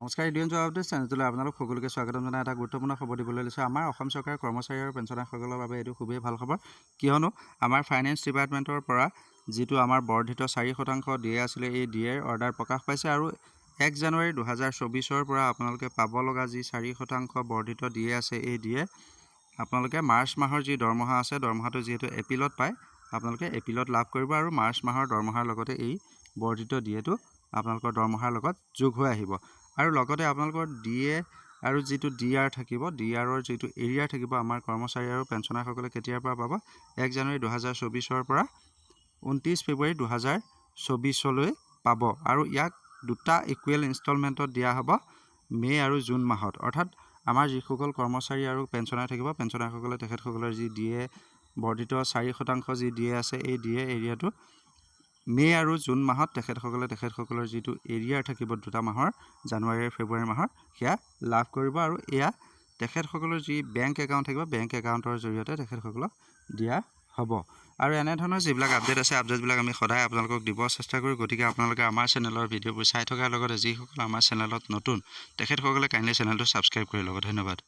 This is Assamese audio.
নমস্কাৰ, ইণ্ডিয়ান জব আপডেট চেনেলটোলৈ আপোনালোক সকলোকে স্বাগতম জনাই এটা গুৰুত্বপূৰ্ণ খবৰ দিবলৈ লৈছোঁ। আমাৰ অসম চৰকাৰৰ কৰ্মচাৰী আৰু পেঞ্চনাৰসকলৰ বাবে এইটো খুবেই ভাল খবৰ, কিয়নো আমাৰ ফাইনেন্স ডিপাৰ্টমেণ্টৰ পৰা যিটো আমাৰ বৰ্ধিত 4% দিয়ে আছিলে, এই ডিএৰ অৰ্ডাৰ প্ৰকাশ পাইছে আৰু 1 জানুৱাৰী 2024 পৰা আপোনালোকে পাব লগা যি 4% বৰ্ধিত দিয়ে আছে, এই ডিএ আপোনালোকে মাৰ্চ মাহৰ যি দৰমহা আছে, দৰমহাটো যিহেতু এপ্ৰিলত পায়, আপোনালোকে এপ্ৰিলত লাভ কৰিব আৰু মাৰ্চ মাহৰ দৰমহাৰ লগতে এই বৰ্ধিত ডিএটো আপোনালোকৰ দৰমহাৰ লগত যোগ হৈ আহিব। আৰু লগতে আপোনালোকৰ ডিএ আৰু যিটো ডিআৰ থাকিব, ডিআৰৰ যিটো এৰিয়াৰ থাকিব, আমাৰ কৰ্মচাৰী আৰু পেঞ্চনাৰসকলে কেতিয়াৰ পৰা পাব? 1 জানুৱাৰী 2024 পৰা 29 ফেব্ৰুৱাৰী 2024 পাব আৰু ইয়াক দুটা ইকুৱেল ইনষ্টলমেণ্টত দিয়া হ'ব, মে' আৰু জুন মাহত। অৰ্থাৎ আমাৰ যিসকল কৰ্মচাৰী আৰু পেঞ্চনাৰ থাকিব, পেঞ্চনাৰসকলে তেখেতসকলৰ যি ডিএ বৰ্ধিত 4% যি ডিএ আছে, এই ডিএ এৰিয়াটো মে' আৰু জুন মাহত তেখেতসকলৰ যিটো এৰিয়াৰ থাকিব দুটা মাহৰ, জানুৱাৰী আৰু ফেব্ৰুৱাৰী মাহৰ, সেয়া লাভ কৰিব আৰু এয়া তেখেতসকলৰ যি বেংক একাউণ্ট থাকিব, বেংক একাউণ্টৰ জৰিয়তে তেখেতসকলক দিয়া হ'ব। আৰু এনেধৰণৰ যিবিলাক আপডেট আছে, আপডেটবিলাক আমি সদায় আপোনালোকক দিব চেষ্টা কৰোঁ। গতিকে আপোনালোকে আমাৰ চেনেলৰ ভিডিঅ'বোৰ চাই থকাৰ লগতে যিসকল আমাৰ চেনেলত নতুন, তেখেতসকলে কাইণ্ডলি চেনেলটো ছাবস্ক্ৰাইব কৰি ল'ব। ধন্যবাদ।